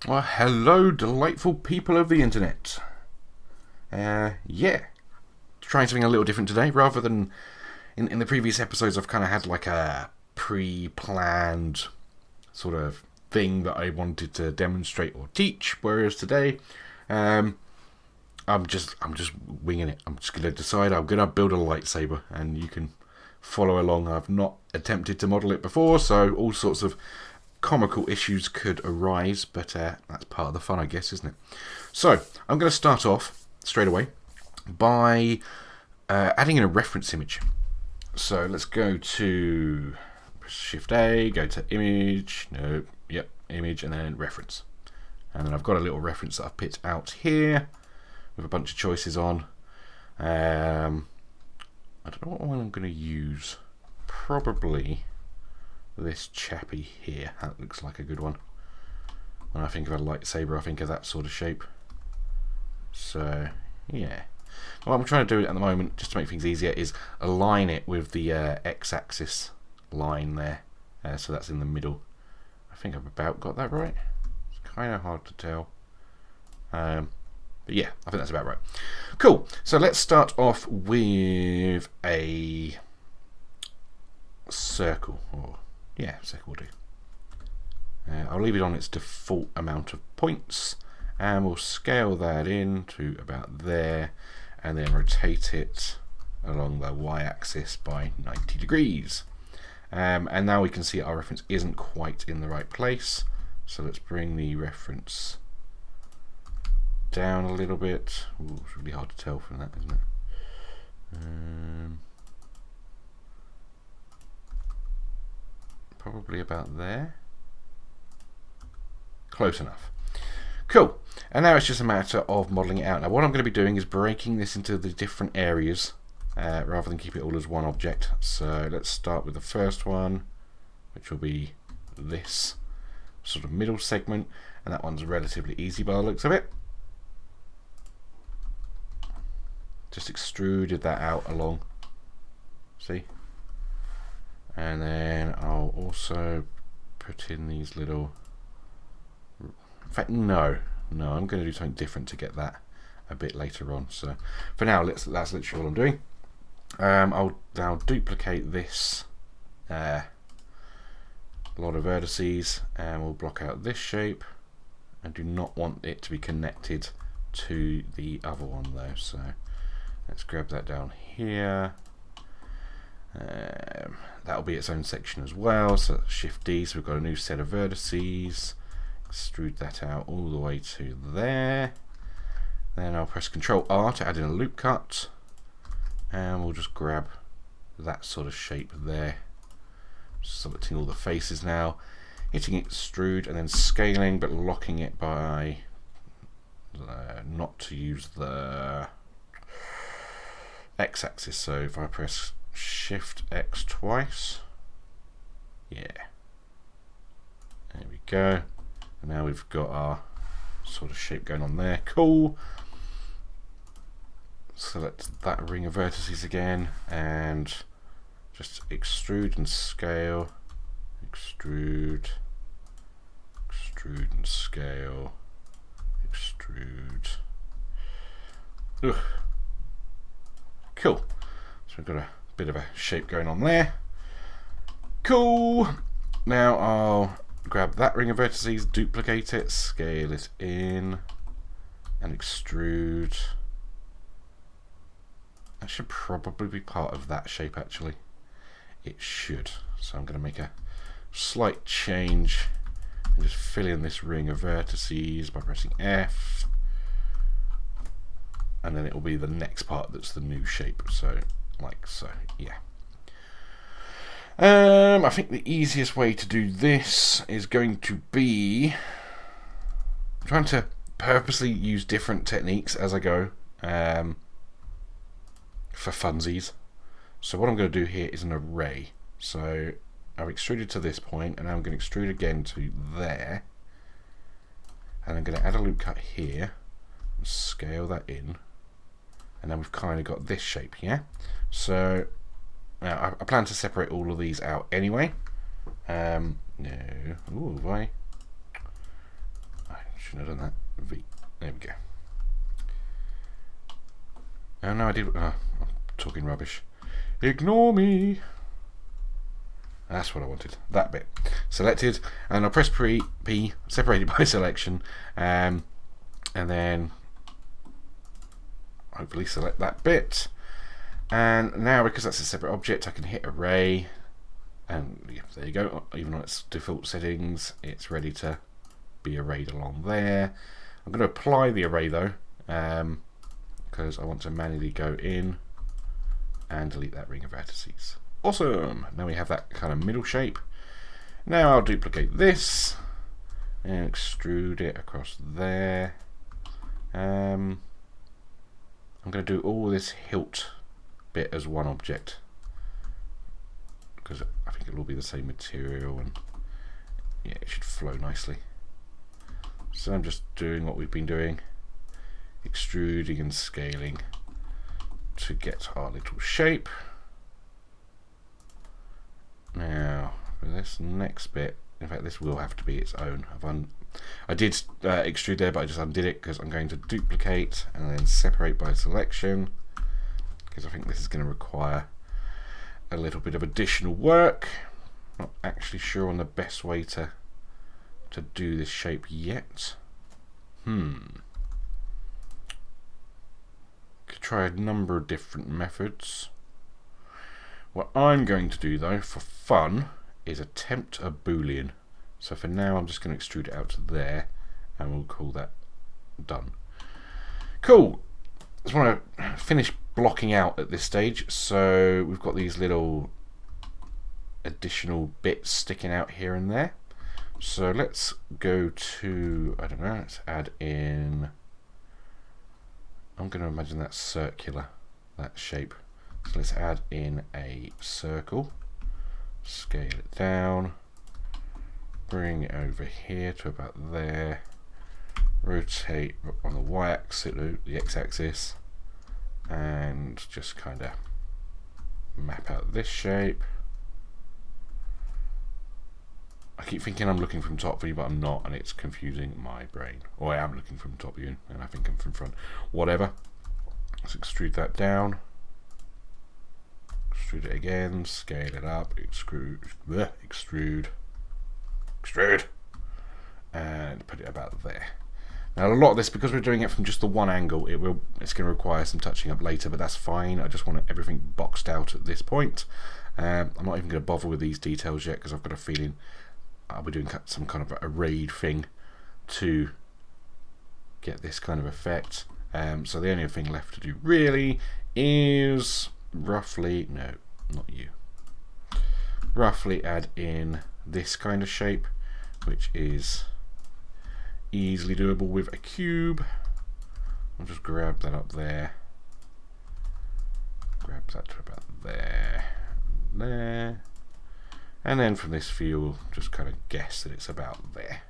Well, hello, delightful people of the internet. Yeah, trying something a little different today. Rather than in the previous episodes, I've kind of had like a pre-planned sort of thing that I wanted to demonstrate or teach. Whereas today, um, I'm just winging it. I'm just gonna decide I'm gonna build a lightsaber, and you can follow along. I've not attempted to model it before, so all sorts of comical issues could arise, but that's part of the fun, I guess, isn't it? So I'm going to start off straight away by adding in a reference image. So let's go to Shift A, go to image, no, yep, image, and then reference. And then I've got a little reference that I've picked out here with a bunch of choices on. I don't know what one I'm going to use. Probably this chappy here. That looks like a good one. When I think of a lightsaber, I think of that sort of shape. So, yeah. What I'm trying to do at the moment, just to make things easier, is align it with the x-axis line there. So that's in the middle. I think I've about got that right. It's kind of hard to tell. But yeah, I think that's about right. Cool. So let's start off with a circle. Yeah, circle will do. I'll leave it on its default amount of points, and we'll scale that in to about there, and then rotate it along the y-axis by 90 degrees. And now we can see our reference isn't quite in the right place, so let's bring the reference down a little bit. Ooh, it's really hard to tell from that, isn't it? Probably about there. Close enough. Cool. And now it's just a matter of modelling it out. Now what I'm going to be doing is breaking this into the different areas rather than keep it all as one object. So let's start with the first one, which will be this sort of middle segment, and that one's relatively easy by the looks of it. Just extruded that out along. See? And then I'll also put in these little... In fact, no, I'm going to do something different to get that a bit later on. So for now, that's literally all I'm doing. I'll now duplicate this lot of vertices, and we'll block out this shape. I do not want it to be connected to the other one though, so let's grab that down here. That'll be its own section as well, so Shift D, so we've got a new set of vertices. Extrude that out all the way to there. Then I'll press Ctrl R to add in a loop cut, and we'll just grab that sort of shape there. Selecting all the faces now, hitting extrude and then scaling, but locking it by not to use the x-axis. So if I press Shift X twice, yeah, there we go. And now we've got our sort of shape going on there. Cool. Select that ring of vertices again and just extrude and scale. Extrude, extrude and scale. Extrude. Ugh. Cool. So we've got a bit of a shape going on there. Cool. Now I'll grab that ring of vertices, duplicate it, scale it in, and extrude. That should probably be part of that shape actually. It should. So I'm going to make a slight change and just fill in this ring of vertices by pressing F. And then it will be the next part that's the new shape. So, like so, yeah. I think the easiest way to do this is going to be trying to purposely use different techniques as I go for funsies. So what I'm going to do here is an array. So I've extruded to this point, and now I'm going to extrude again to there, and I'm going to add a loop cut here and scale that in, and then we've kind of got this shape here. So now I plan to separate all of these out anyway. No, ooh, I Shouldn't have done that. V. There we go. Oh no, I did. I'm talking rubbish. Ignore me. That's what I wanted. That bit. Selected, and I'll press P, separated by selection, and then hopefully select that bit. And now, because that's a separate object, I can hit array, and yeah, there you go. Even on its default settings, it's ready to be arrayed along there. I'm going to apply the array though, because I want to manually go in and delete that ring of vertices. Awesome! Now we have that kind of middle shape. Now I'll duplicate this and extrude it across there. I'm going to do all this hilt bit as one object because I think it will be the same material, and yeah, it should flow nicely. So I'm just doing what we've been doing, extruding and scaling to get our little shape. Now for this next bit, in fact this will have to be its own. I did extrude there, but I just undid it because I'm going to duplicate and then separate by selection, because I think this is going to require a little bit of additional work. Not actually sure on the best way to do this shape yet. Could try a number of different methods. What I'm going to do though, for fun, is attempt a boolean. So for now I'm just going to extrude it out to there, and we'll call that done. Cool. Just want to finish blocking out at this stage. So we've got these little additional bits sticking out here and there. So let's go to, I don't know, let's add in, I'm going to imagine that circular, that shape. So let's add in a circle, scale it down, bring it over here to about there, rotate on the y-axis, the x-axis, and just kind of map out this shape. I keep thinking I'm looking from top view, but I'm not, and it's confusing my brain. Or I am looking from top view, and I think I'm from front. Whatever. Let's extrude that down. Extrude it again, scale it up, extrude, and put it about there. Now a lot of this, because we're doing it from just the one angle, it's going to require some touching up later, but that's fine. I just want everything boxed out at this point. I'm not even going to bother with these details yet, because I've got a feeling I'll be doing some kind of arrayed thing to get this kind of effect. So the only thing left to do really is roughly, no, not you, roughly add in this kind of shape, which is easily doable with a cube. I'll just grab that up there, grab that to about there, and then from this view we'll just kind of guess that it's about there.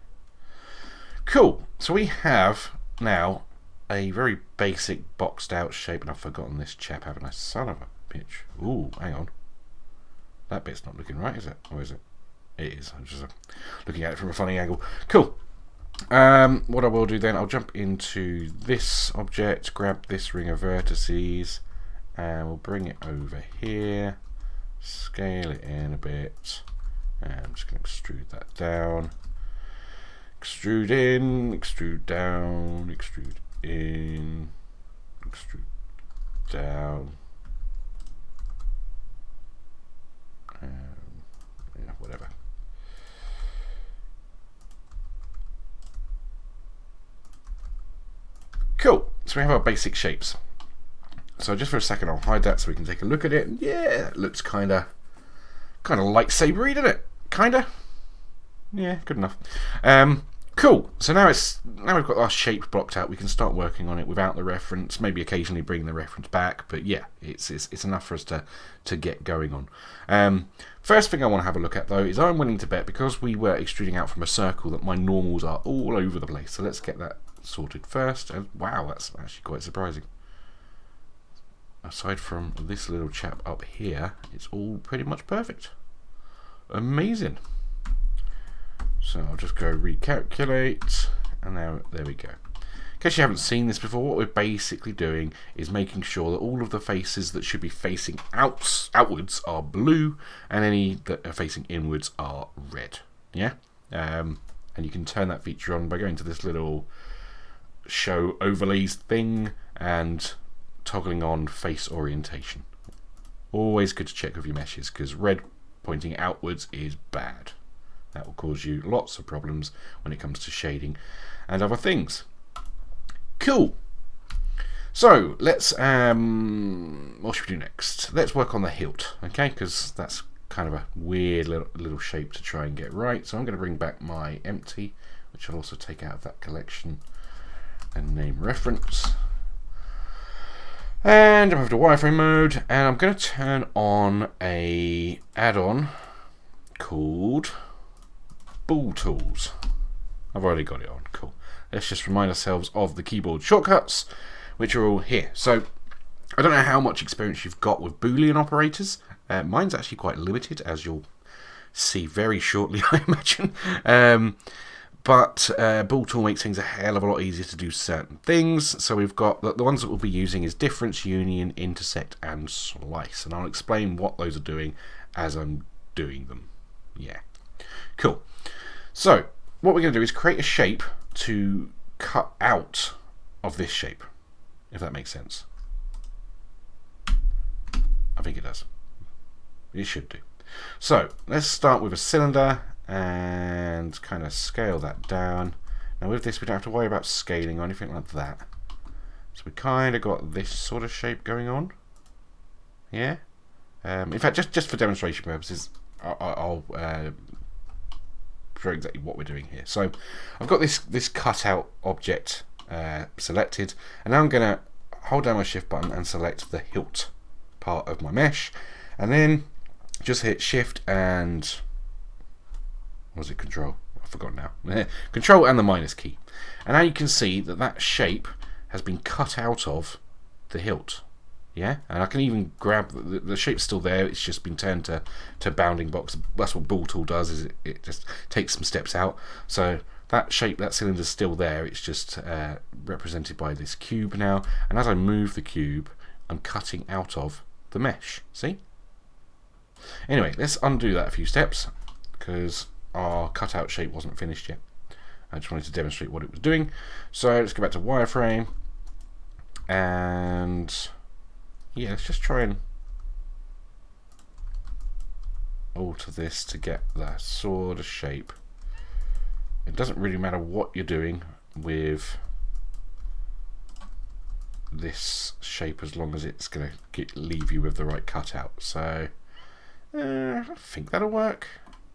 Cool, so we have now a very basic boxed out shape, and I've forgotten this chap, haven't I? Son of a bitch. Ooh, hang on. That bit's not looking right, is it? Or is it? It is. I'm just looking at it from a funny angle. Cool. What I will do then, I'll jump into this object, grab this ring of vertices, and we'll bring it over here, scale it in a bit, and I'm just going to extrude that down. Extrude in, extrude down, extrude in, extrude down, yeah, whatever. Cool, so we have our basic shapes. So just for a second I'll hide that so we can take a look at it. Yeah, it looks kind of lightsaber-y, doesn't it? Kinda. Yeah, good enough. Cool. So now we've got our shape blocked out. We can start working on it without the reference. Maybe occasionally bring the reference back, but yeah, it's enough for us to get going on. First thing I want to have a look at though is I'm willing to bet, because we were extruding out from a circle, that my normals are all over the place. So let's get that sorted first. And wow, that's actually quite surprising. Aside from this little chap up here, it's all pretty much perfect. Amazing. So I'll just go recalculate, and now there we go. In case you haven't seen this before, what we're basically doing is making sure that all of the faces that should be facing outwards are blue, and any that are facing inwards are red. Yeah, and you can turn that feature on by going to this little show overlays thing and toggling on face orientation. Always good to check with your meshes, because red pointing outwards is bad. That will cause you lots of problems when it comes to shading and other things. Cool. So let's what should we do next? Let's work on the hilt, okay? Because that's kind of a weird little shape to try and get right. So I'm going to bring back my empty, which I'll also take out of that collection and name reference. And I'm over to wireframe mode, and I'm going to turn on a add-on called Ball Tools. I've already got it on. Cool. Let's just remind ourselves of the keyboard shortcuts, which are all here. So I don't know how much experience you've got with Boolean operators. Mine's actually quite limited, as you'll see very shortly, I imagine. But Ball Tool makes things a hell of a lot easier to do certain things. So we've got the ones that we'll be using is difference, union, intersect, and slice. And I'll explain what those are doing as I'm doing them. Yeah. Cool. So what we're going to do is create a shape to cut out of this shape, if that makes sense. I think it does. It should do. So let's start with a cylinder and kind of scale that down. Now with this we don't have to worry about scaling or anything like that. So we kind of got this sort of shape going on. Yeah. In fact, just for demonstration purposes, I'll show exactly what we're doing here. So I've got this cutout object selected, and now I'm going to hold down my shift button and select the hilt part of my mesh, and then just hit shift and was it control? I've forgotten now. Control and the minus key, and now you can see that that shape has been cut out of the hilt. Yeah, and I can even grab the shape's still there. It's just been turned to bounding box. That's what Ball Tool does. Is it just takes some steps out. So that shape, that cylinder's still there. It's just represented by this cube now. And as I move the cube, I'm cutting out of the mesh. See? Anyway, let's undo that a few steps because our cutout shape wasn't finished yet. I just wanted to demonstrate what it was doing. So let's go back to wireframe and yeah, let's just try and alter this to get that sort of shape. It doesn't really matter what you're doing with this shape as long as it's going to leave you with the right cutout. So I think that'll work.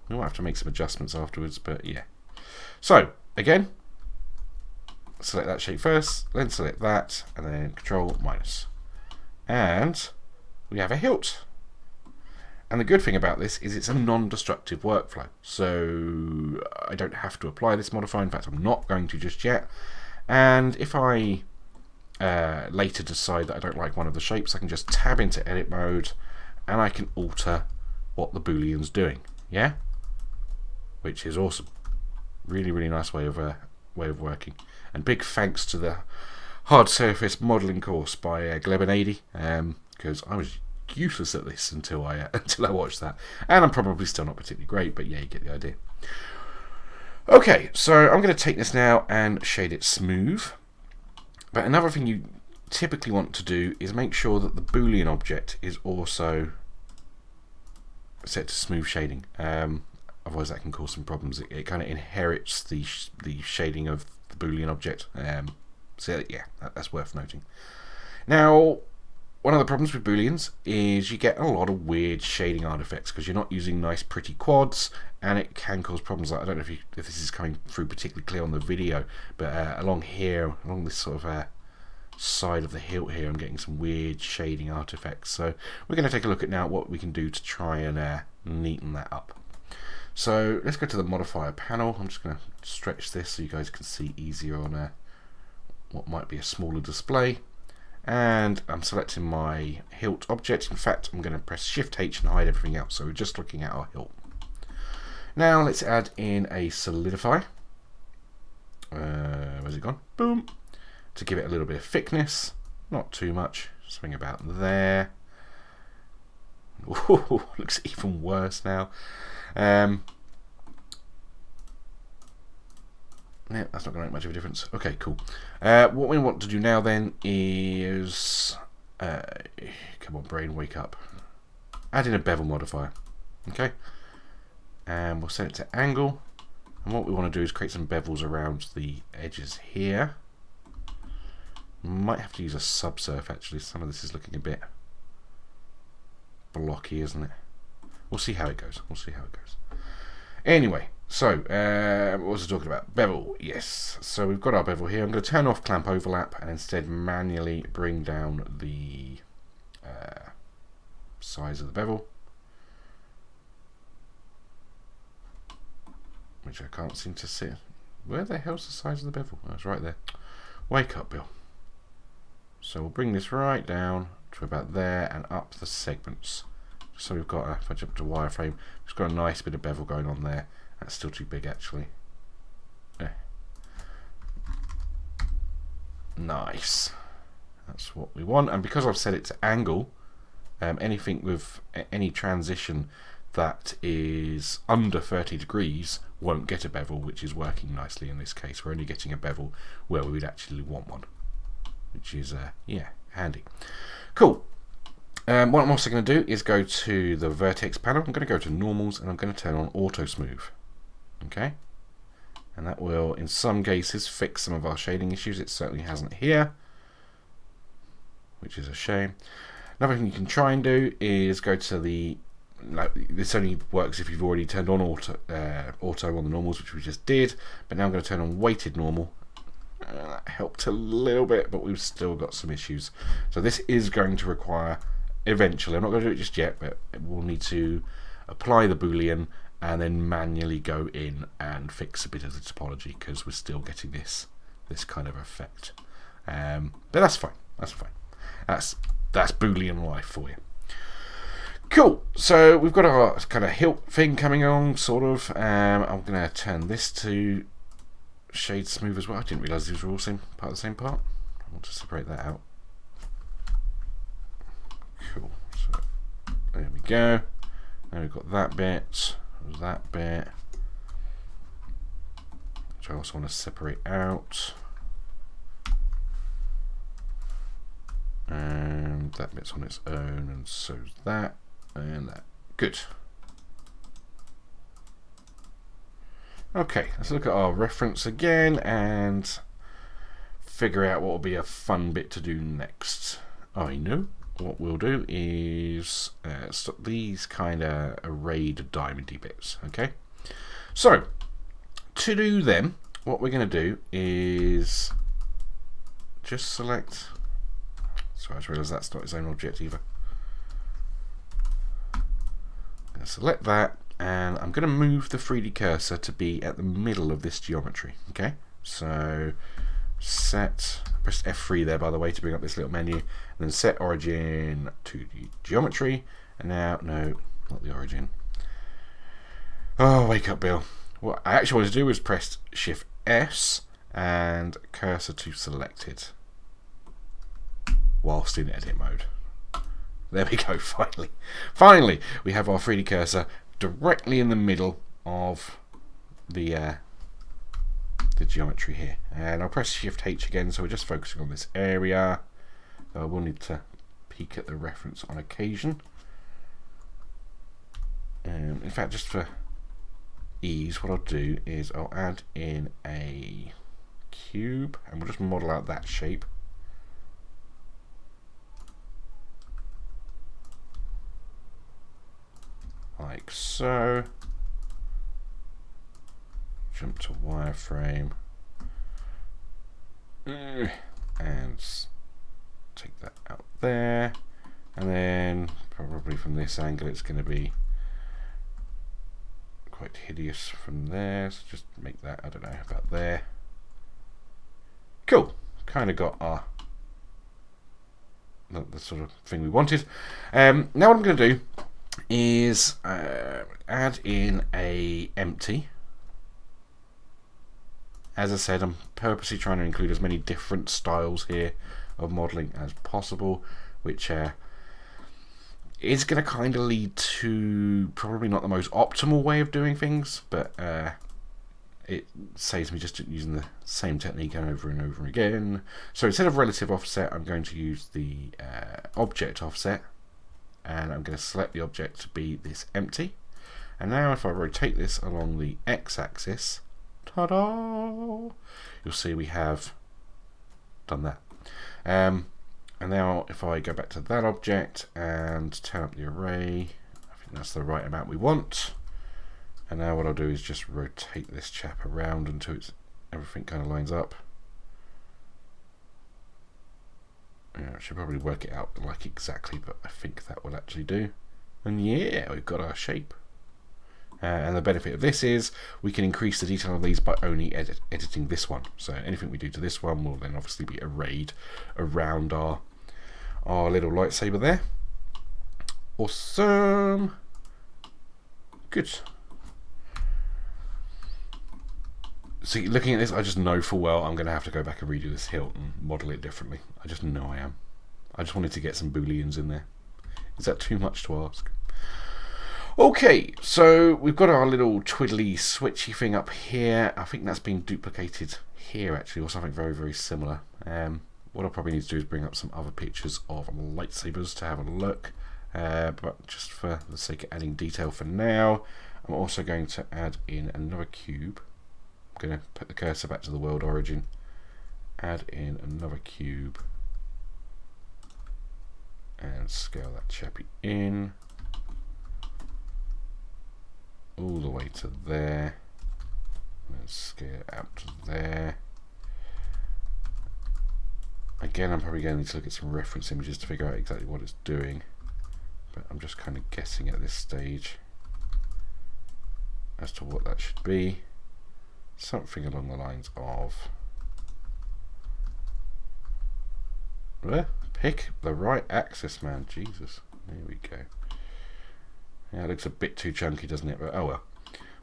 We might have to make some adjustments afterwards, but yeah. So again, select that shape first, then select that, and then control minus. And we have a hilt. And the good thing about this is it's a non-destructive workflow. So I don't have to apply this modifier. In fact, I'm not going to just yet. And if I later decide that I don't like one of the shapes, I can just tab into edit mode and I can alter what the Boolean's doing. Yeah? Which is awesome. Really, really nice way of working. And big thanks to the Hard Surface Modelling course by Gleb and because I was useless at this until I watched that, and I'm probably still not particularly great, but yeah, you get the idea. Okay, so I'm going to take this now and shade it smooth. But another thing you typically want to do is make sure that the Boolean object is also set to smooth shading. Otherwise, that can cause some problems. It kind of inherits the shading of the Boolean object. So yeah, that's worth noting. Now, one of the problems with Booleans is you get a lot of weird shading artifacts because you're not using nice pretty quads, and it can cause problems. Like, I don't know if this is coming through particularly clear on the video, but along here, along this sort of side of the hilt here, I'm getting some weird shading artifacts. So we're going to take a look at now what we can do to try and neaten that up. So let's go to the modifier panel. I'm just going to stretch this so you guys can see easier on what might be a smaller display, and I'm selecting my hilt object. In fact, I'm going to press Shift H and hide everything else, so we're just looking at our hilt. Now let's add in a solidify. Where's it gone? Boom. To give it a little bit of thickness. Not too much. Swing about there. Ooh, looks even worse now. Yeah, that's not going to make much of a difference. Okay, cool. What we want to do now then is... come on, brain, wake up. Add in a bevel modifier. Okay. And we'll set it to angle. And what we want to do is create some bevels around the edges here. Might have to use a subsurf actually. Some of this is looking a bit blocky, isn't it? We'll see how it goes. We'll see how it goes. Anyway, so what was I talking about? Bevel, yes. So we've got our bevel here. I'm going to turn off clamp overlap and instead manually bring down the size of the bevel, which I can't seem to see. Where the hell's the size of the bevel? Oh, it's right there. Wake up, Bill. So we'll bring this right down to about there and up the segments. So we've got, if I jump to wireframe, it's got a nice bit of bevel going on there. That's still too big actually. Nice. That's what we want. And because I've set it to angle, anything with any transition that is under 30 degrees won't get a bevel, which is working nicely in this case. We're only getting a bevel where we would actually want one, which is, yeah, handy. Cool. What I'm also going to do is go to the vertex panel. I'm going to go to normals and I'm going to turn on auto smooth. Okay. And that will, in some cases, fix some of our shading issues. It certainly hasn't here, which is a shame. Another thing you can try and do is go to the... this only works if you've already turned on auto on the normals, which we just did. But now I'm going to turn on weighted normal. That helped a little bit, but we've still got some issues. So this is going to require, eventually, I'm not going to do it just yet, but we'll need to apply the Boolean and then manually go in and fix a bit of the topology because we're still getting this kind of effect. But that's fine. That's fine. That's Boolean life for you. Cool. So we've got our kind of hilt thing coming on, sort of. I'm going to turn this to shade smooth as well. I didn't realise these were all part of the same part. I want to separate that out. Cool. So there we go. Now we've got that bit, which I also want to separate out. And that bit's on its own, and so's that, and that. Good. Okay, let's look at our reference again and figure out what will be a fun bit to do next. I know. What we'll do is stop these kind of arrayed diamondy bits, okay? So, to do them, what we're going to do is just select... Sorry, I just realised that's not its own object either. I'm going to select that, and I'm going to move the 3D cursor to be at the middle of this geometry, okay? So, set, press F3 there by the way to bring up this little menu, and then set origin to the geometry, and now, no, not the origin. Oh, wake up, Bill. What I actually wanted to do was press Shift S and cursor to selected whilst in edit mode. There we go, finally. Finally, we have our 3D cursor directly in the middle of the geometry here. And I'll press Shift H again, so we're just focusing on this area. I will need to peek at the reference on occasion. In fact, just for ease, what I'll do is I'll add in a cube, and we'll just model out that shape. Like so. Jump to wireframe. And take that out there. And then probably from this angle it's going to be quite hideous from there. So just make that, I don't know, about there. Cool. Kind of got our the sort of thing we wanted. Now what I'm going to do is add in a empty, As I said, I'm purposely trying to include as many different styles here of modelling as possible, which is going to kind of lead to probably not the most optimal way of doing things, but it saves me just using the same technique over and over again. So instead of relative offset, I'm going to use the object offset, and I'm going to select the object to be this empty. And now if I rotate this along the x-axis, ta-da! You'll see we have done that. And now if I go back to that object and turn up the array, I think that's the right amount we want. And now what I'll do is just rotate this chap around until everything kind of lines up. Yeah, I should probably work it out like exactly, but I think that will actually do. And yeah, we've got our shape. And the benefit of this is we can increase the detail of these by only editing this one. So anything we do to this one will then obviously be arrayed around our little lightsaber there. Awesome. Good. See, looking at this, I just know full well I'm going to have to go back and redo this hilt and model it differently. I just know I am. I just wanted to get some booleans in there. Is that too much to ask? Okay, so we've got our little twiddly switchy thing up here. I think that's been duplicated here actually, or something very, very similar. What I'll probably need to do is bring up some other pictures of lightsabers to have a look. But just for the sake of adding detail for now, I'm also going to add in another cube. I'm going to put the cursor back to the world origin, add in another cube, and scale that chappy in all the way to there, and scale it out to there. Again, I'm probably going to need to look at some reference images to figure out exactly what it's doing, but I'm just kind of guessing at this stage as to what that should be. Something along the lines of pick the right axis, man. Jesus, there we go. Yeah, it looks a bit too chunky, doesn't it? But oh well,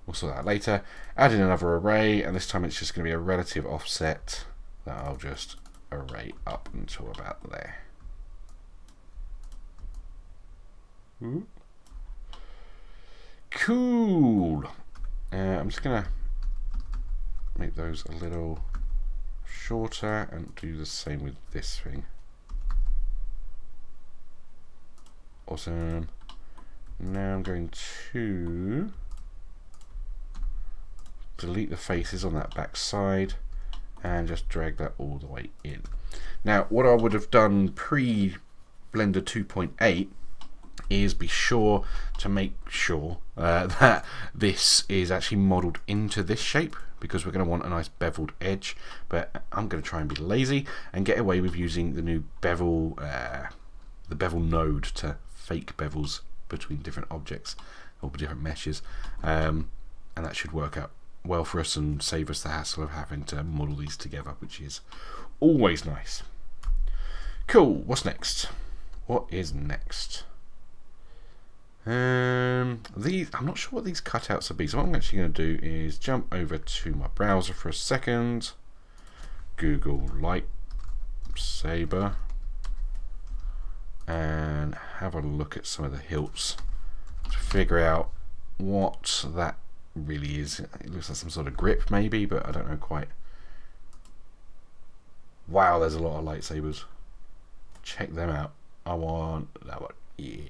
we'll sort that out later. Add in another array, and this time it's just going to be a relative offset that I'll just array up until about there. Ooh. Cool. I'm just going to make those a little shorter and do the same with this thing. Awesome. Now I'm going to delete the faces on that back side and just drag that all the way in. Now what I would have done pre Blender 2.8 is be sure to make sure that this is actually modeled into this shape, because we're going to want a nice beveled edge, but I'm going to try and be lazy and get away with using the new bevel, the bevel node to fake bevels between different objects or different meshes, and that should work out well for us and save us the hassle of having to model these together, which is always nice. Cool. What's next? What is next? These, I'm not sure what these cutouts will be, so what I'm actually going to do is jump over to my browser for a second, Google lightsaber, and have a look at some of the hilts to figure out what that really is. It looks like some sort of grip maybe, but I don't know quite. Wow, there's a lot of lightsabers. Check them out. I want that one. Yeah.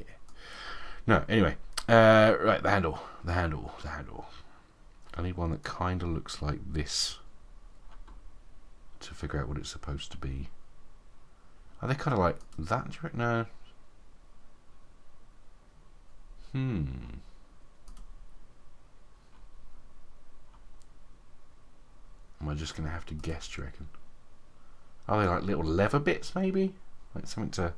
No, anyway. Right, the handle. I need one that kind of looks like this to figure out what it's supposed to be. Are they kind of like that? Do you reckon? No. Am I just going to have to guess, do you reckon? Are they like little leather bits, maybe? Like something to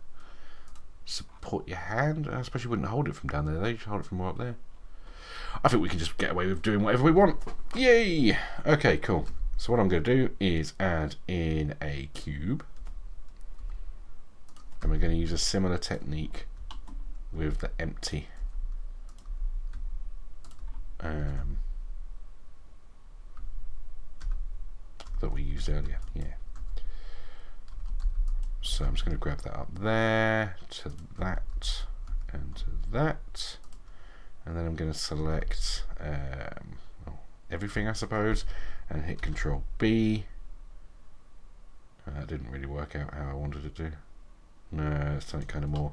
support your hand? I suppose you wouldn't hold it from down there, though. You should hold it from up there. I think we can just get away with doing whatever we want. Yay! Okay, cool. So what I'm going to do is add in a cube. And we're going to use a similar technique with the empty. used earlier. Yeah. So I'm just going to grab that up there, to that, and to that. And then I'm going to select everything, I suppose, and hit Control B. That didn't really work out how I wanted it to. No, let's turn it kind of more.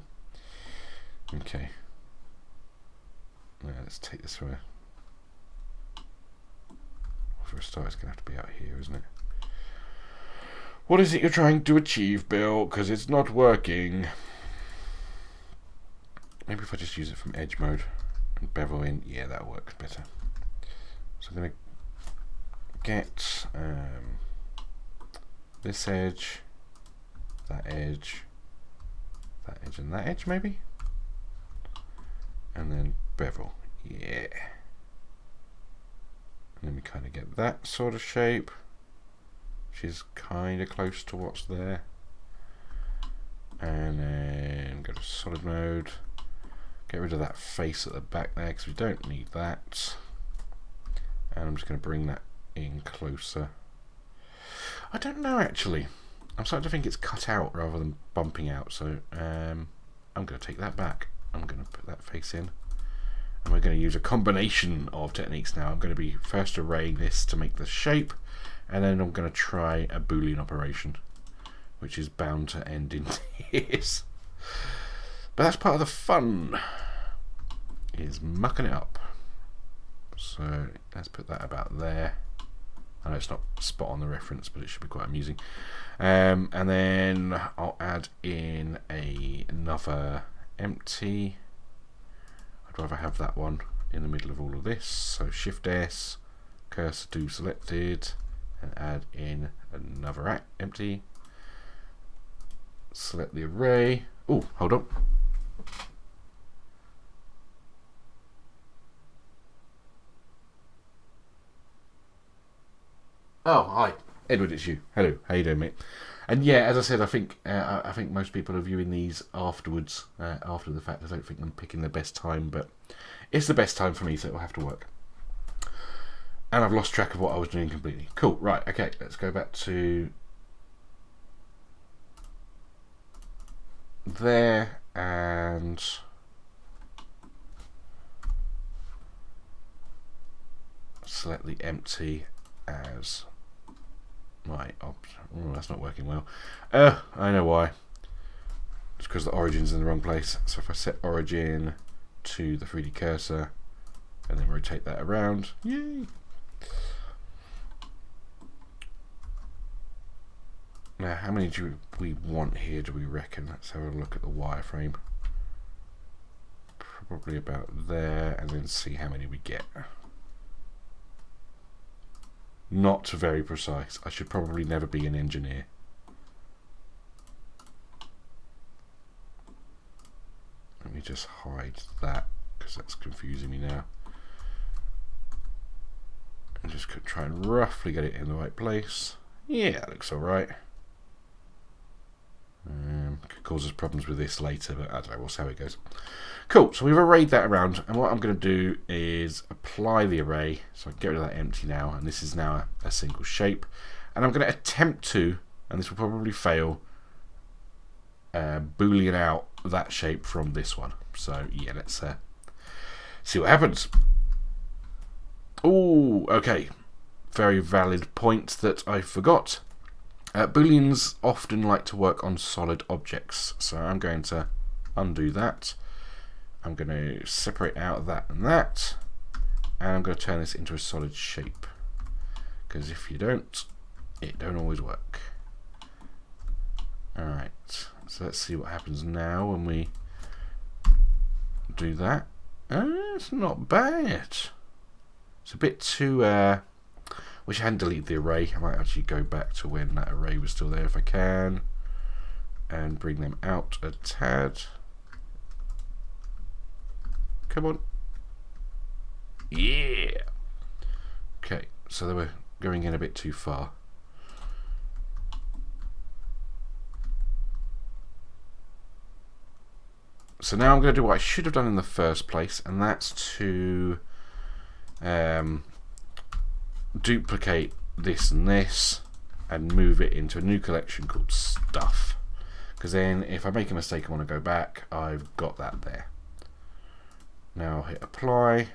Okay. Let's take this for a start. It's going to have to be out here, isn't it? What is it you're trying to achieve, Bill? Because it's not working. Maybe if I just use it from edge mode and bevel in, yeah, that works better. So I'm going to get this edge, that edge, that edge, and that edge, maybe, and then bevel, yeah. And then we kind of get that sort of shape, which is kind of close to what's there. And then go to solid mode, get rid of that face at the back there because we don't need that. And I'm just going to bring that in closer. I don't know actually. I'm starting to think it's cut out rather than bumping out. So I'm going to take that back. I'm going to put that face in. And we're going to use a combination of techniques now. I'm going to be first arraying this to make the shape. And then I'm going to try a Boolean operation, which is bound to end in tears. But that's part of the fun, is mucking it up. So let's put that about there. I know it's not spot on the reference, but it should be quite amusing. And then I'll add in another empty. I'd rather have that one in the middle of all of this. So Shift S, cursor to selected, and add in another empty. Select the array. Oh, hold on. Oh, hi, Edward. It's you. Hello. How you doing, mate? And yeah, as I said, I think most people are viewing these afterwards, after the fact. I don't think I'm picking the best time, but it's the best time for me, so it'll have to work. And I've lost track of what I was doing completely. Cool. Right. Okay. Let's go back to there and select the empty as my option. Oh, that's not working well. I know why. It's because the origin's in the wrong place. So if I set origin to the 3D cursor and then rotate that around, yay! Now, how many do we want here, do we reckon? Let's have a look at the wireframe. Probably about there, and then see how many we get. Not very precise. I should probably never be an engineer. Let me just hide that, because that's confusing me now. And just try and roughly get it in the right place. Yeah, that looks alright. Could cause us problems with this later, but I don't know, we'll see how it goes. Cool, so we've arrayed that around, and what I'm going to do is apply the array. So I can get rid of that empty now, and this is now a single shape. And I'm going to attempt to, and this will probably fail, Boolean out that shape from this one. So yeah, let's see what happens. Oh, okay. Very valid point that I forgot. Booleans often like to work on solid objects, so I'm going to undo that. I'm going to separate out that and that, and I'm going to turn this into a solid shape, because if you don't, it don't always work. Alright, so let's see what happens now when we do that. It's not bad. It's a bit too wish I hadn't deleted the array. I might actually go back to when that array was still there if I can, and bring them out a tad. Come on. Yeah. Okay, so they were going in a bit too far. So now I'm going to do what I should have done in the first place, and that's to duplicate this and this, and move it into a new collection called Stuff. Because then if I make a mistake and want to go back, I've got that there. Now I'll hit apply.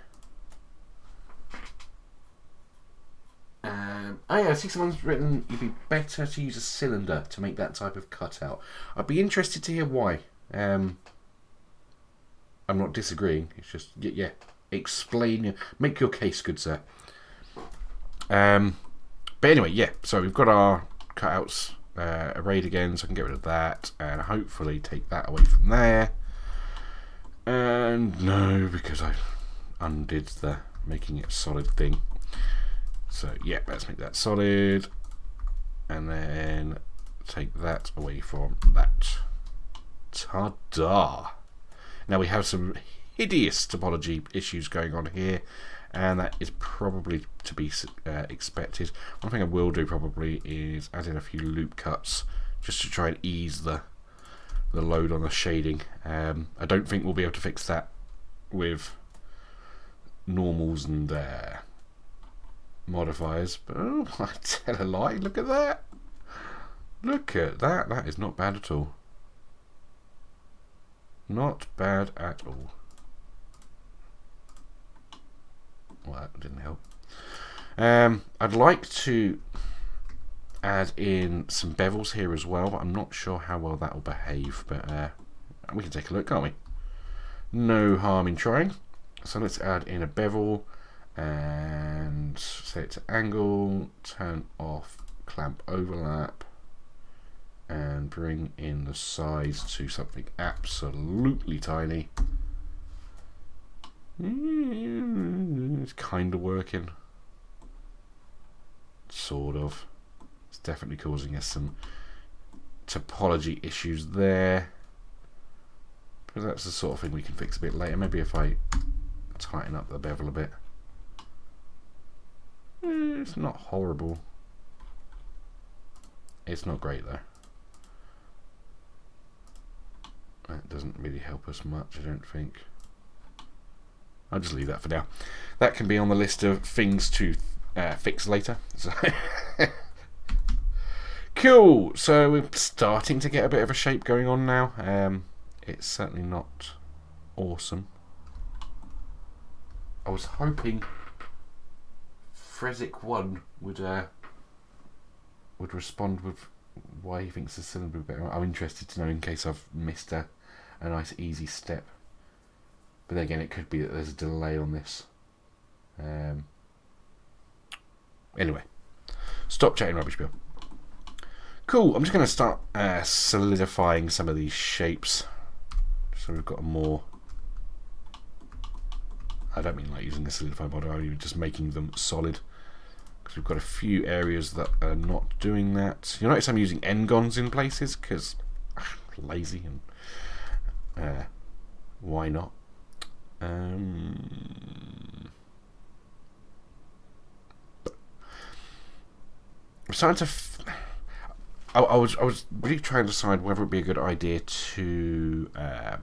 Oh yeah, I see someone's written it'd be better to use a cylinder to make that type of cutout. I'd be interested to hear why. I'm not disagreeing. It's just yeah. Explain, make your case, good sir. But anyway, yeah. So we've got our cutouts arrayed again, so I can get rid of that and hopefully take that away from there. And no, because I undid the making it a solid thing. So yeah, let's make that solid, and then take that away from that. Ta-da! Now we have some hideous topology issues going on here, and that is probably to be expected. One thing I will do probably is add in a few loop cuts just to try and ease the load on the shading. I don't think we'll be able to fix that with normals and modifiers, but oh, I tell a lie, look at that. Look at that. That is not bad at all. Not bad at all. Well, that didn't help. I'd like to add in some bevels here as well, but I'm not sure how well that will behave. But we can take a look, can't we? No harm in trying. So let's add in a bevel and set it to angle, turn off clamp overlap, and bring in the size to something absolutely tiny. It's kind of working. Sort of. It's definitely causing us some topology issues there. But that's the sort of thing we can fix a bit later. Maybe if I tighten up the bevel a bit. It's not horrible. It's not great though. That doesn't really help us much, I don't think. I'll just leave that for now. That can be on the list of things to fix later. So cool. So we're starting to get a bit of a shape going on now. It's certainly not awesome. I was hoping Fresic1 would respond with why he thinks the cylinder would be better. I'm interested to know in case I've missed a nice easy step. But then again, it could be that there's a delay on this. Anyway, stop chatting rubbish, Bill. Cool, I'm just going to start solidifying some of these shapes. So we've got a more... I don't mean like using a solidified model, I mean just making them solid. Because we've got a few areas that are not doing that. You'll notice I'm using n-gons in places, because lazy and why not? I'm starting to... I was really trying to decide whether it would be a good idea to... I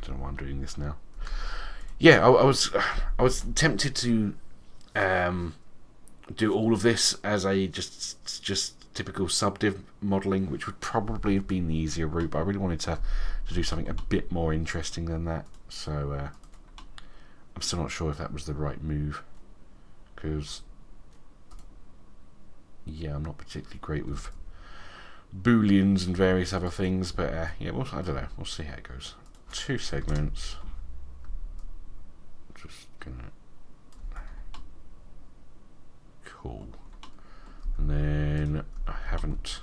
don't know why I'm doing this now. Yeah, I was tempted to do all of this as a just typical subdiv modelling, which would probably have been the easier route, but I really wanted to do something a bit more interesting than that. So I'm still not sure if that was the right move, because yeah, I'm not particularly great with booleans and various other things, but yeah, I don't know. We'll see how it goes. 2 segments. Just gonna... Cool. And then I haven't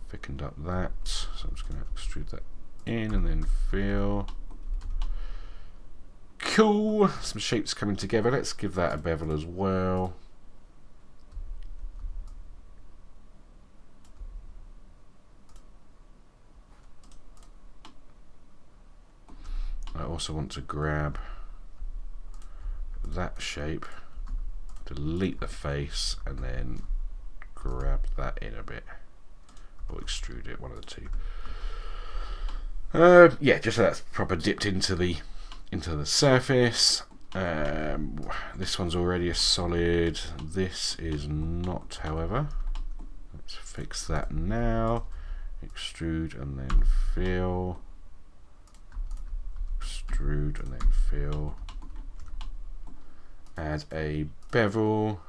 thickened up that, so I'm just going to extrude that in and then fill. Cool. Some shapes coming together. Let's give that a bevel as well. I also want to grab that shape, delete the face, and then grab that in a bit, or extrude it, one of the two. Yeah, just so that's proper dipped into the surface. This one's already a solid. This is not, however. Let's fix that now. Extrude and then fill. Extrude and then fill. Add a bevel.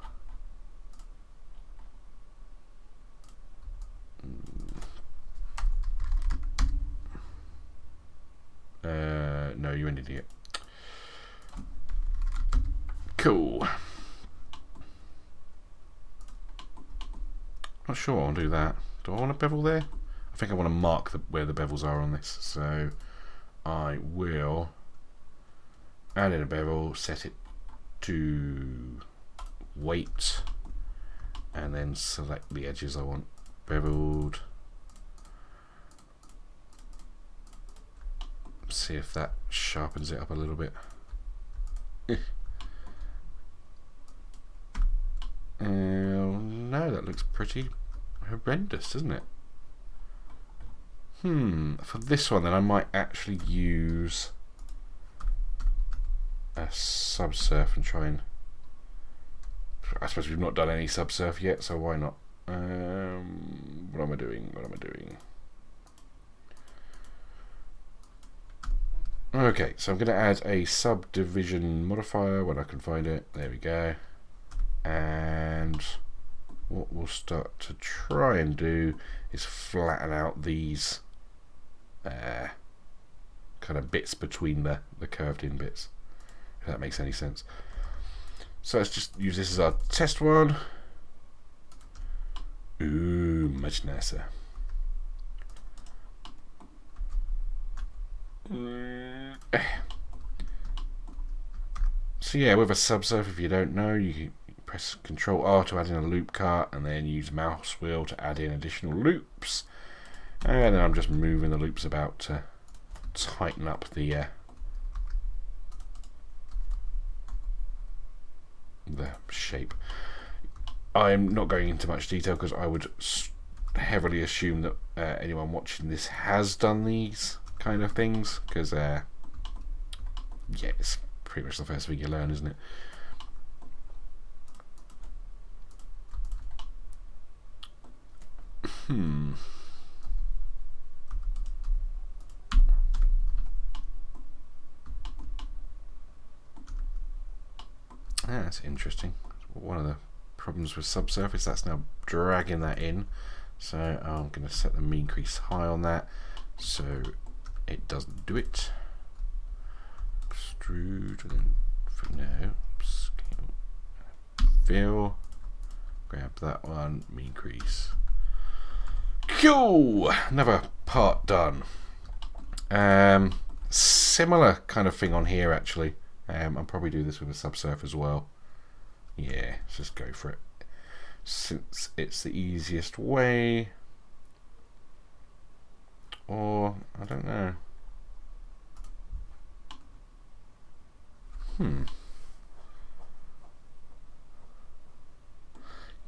No, you're an idiot. Cool. Not sure I'll do that. Do I want a bevel there? I think I want to mark where the bevels are on this. So I will add in a bevel, set it to weight, and then select the edges I want beveled. See if that sharpens it up a little bit. No, that looks pretty horrendous, doesn't it? For this one then I might actually use a subsurf and try and... I suppose we've not done any subsurf yet, so why not? What am I doing? Okay, so I'm going to add a subdivision modifier when I can find it. There we go. And what we'll start to try and do is flatten out these kind of bits between the curved in bits, if that makes any sense. So let's just use this as our test one. Ooh, much nicer. So yeah, with a subsurf, if you don't know, you can press Ctrl R to add in a loop cut, and then use mouse wheel to add in additional loops. And then I'm just moving the loops about to tighten up the shape. I'm not going into much detail because I would heavily assume that anyone watching this has done these kind of things, because yeah, it's pretty much the first thing you learn, isn't it? That's interesting. One of the problems with subsurface, that's now dragging that in. So I'm going to set the mean crease high on that so it doesn't do it. Extrude and then scale, fill, grab that one, mean crease. Cool! Another part done. Similar kind of thing on here actually. I'll probably do this with a subsurf as well. Yeah, let's just go for it. Since it's the easiest way. Or, I don't know.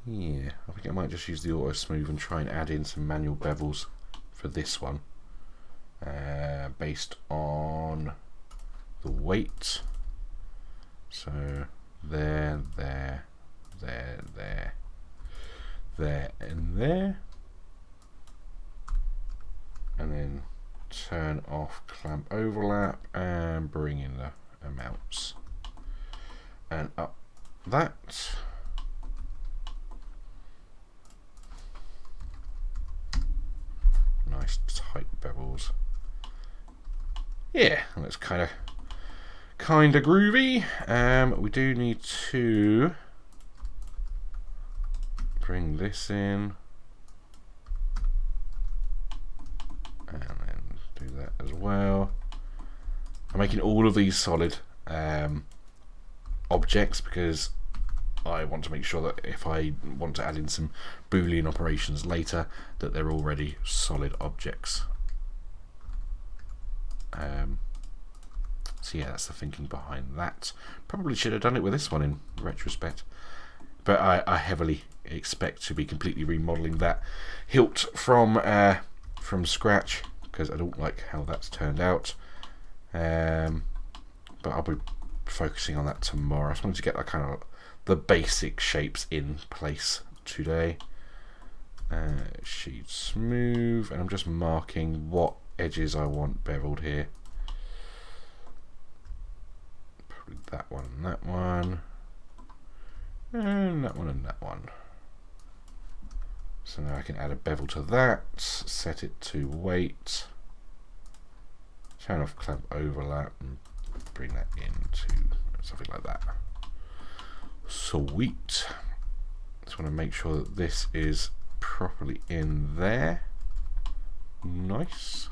Yeah, I think I might just use the auto smooth and try and add in some manual bevels for this one. Based on the weight. So there, there, there, there, there, and there. And then turn off clamp overlap and bring in the amounts. And up that. Nice tight bevels. Yeah, that's kind of groovy. We do need to bring this in and then do that as well. I'm making all of these solid objects because I want to make sure that if I want to add in some Boolean operations later, that they're already solid objects. So yeah, that's the thinking behind that. Probably should have done it with this one in retrospect, but I heavily expect to be completely remodeling that hilt from scratch because I don't like how that's turned out. But I'll be focusing on that tomorrow. I just wanted to get like kind of the basic shapes in place today. Sheet smooth, and I'm just marking what edges I want beveled here. Probably that one and that one, and that one and that one. So now I can add a bevel to that, set it to weight, turn off clamp overlap, and bring that into something like that. Sweet. Just want to make sure that this is properly in there. Nice.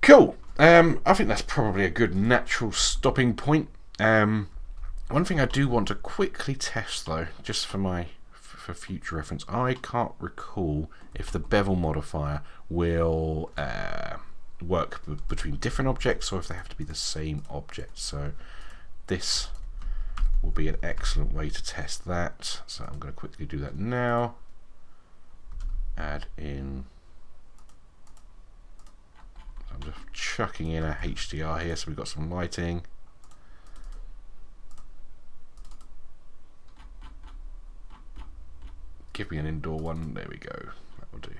Cool. I think that's probably a good natural stopping point. One thing I do want to quickly test though, just for future reference, I can't recall if the bevel modifier will work between different objects or if they have to be the same object. So this will be an excellent way to test that. So I'm going to quickly do that now. Add in. I'm just chucking in a HDR here, so we've got some lighting. Give me an indoor one. There we go. That will do.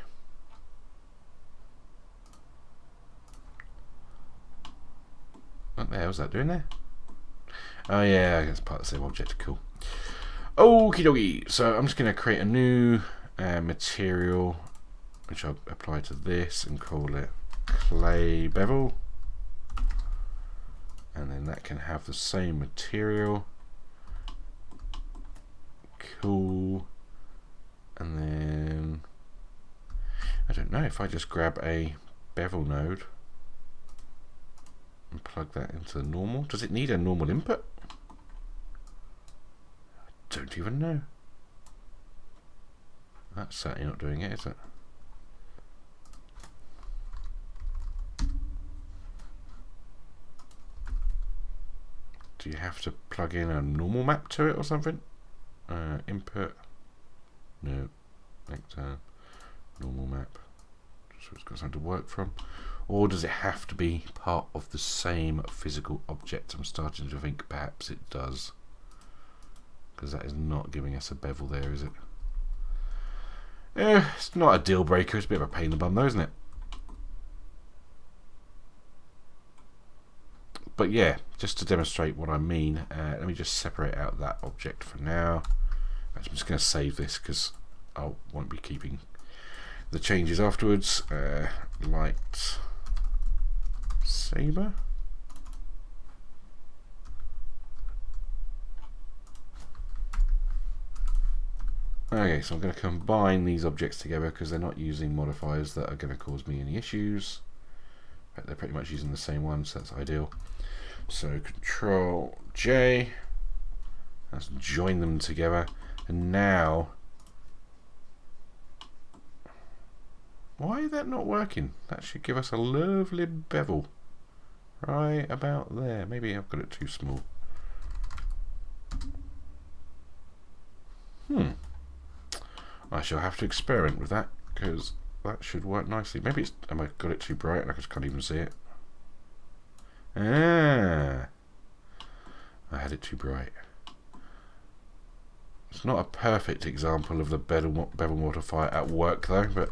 What the hell was that doing there? Oh yeah, I guess part of the same object. Cool. Okie dokie. So I'm just going to create a new material, which I'll apply to this and call it clay bevel. And then that can have the same material. Cool. And then I don't know if I just grab a bevel node and plug that into the normal. Does it need a normal input? I don't even know. That's certainly not doing it, is it? Do you have to plug in a normal map to it or something? Input. No. Vector. Normal map. So it's got something to work from. Or does it have to be part of the same physical object? I'm starting to think perhaps it does. Because that is not giving us a bevel there, is it? It's not a deal breaker. It's a bit of a pain in the bum though, isn't it? But yeah, just to demonstrate what I mean, let me just separate out that object for now. I'm just going to save this because I won't be keeping the changes afterwards. Lightsabre. Okay, so I'm going to combine these objects together because they're not using modifiers that are going to cause me any issues. But they're pretty much using the same one, so that's ideal. So Control J. Let's join them together. And now, why is that not working? That should give us a lovely bevel right about there. Maybe I've got it too small. I shall have to experiment with that because that should work nicely. Maybe it's, I got it too bright and I just can't even see it. I had it too bright. It's not a perfect example of the bevel modifier at work though, but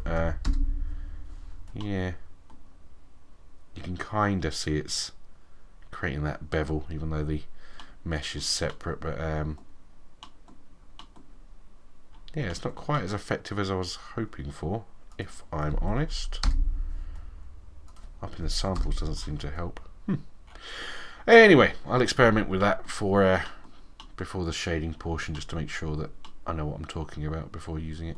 yeah, you can kind of see it's creating that bevel even though the mesh is separate, but yeah, it's not quite as effective as I was hoping for, if I'm honest. Up in the samples doesn't seem to help. Anyway, I'll experiment with that for before the shading portion, just to make sure that I know what I'm talking about before using it.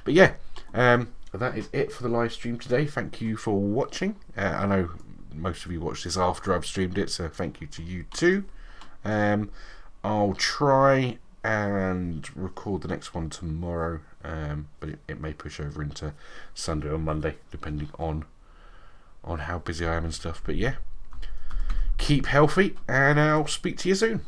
But yeah, that is it for the live stream today. Thank you for watching. I know most of you watched this after I've streamed it, so thank you to you too. I'll try and record the next one tomorrow, but it may push over into Sunday or Monday depending on how busy I am and stuff. But yeah, keep healthy and I'll speak to you soon.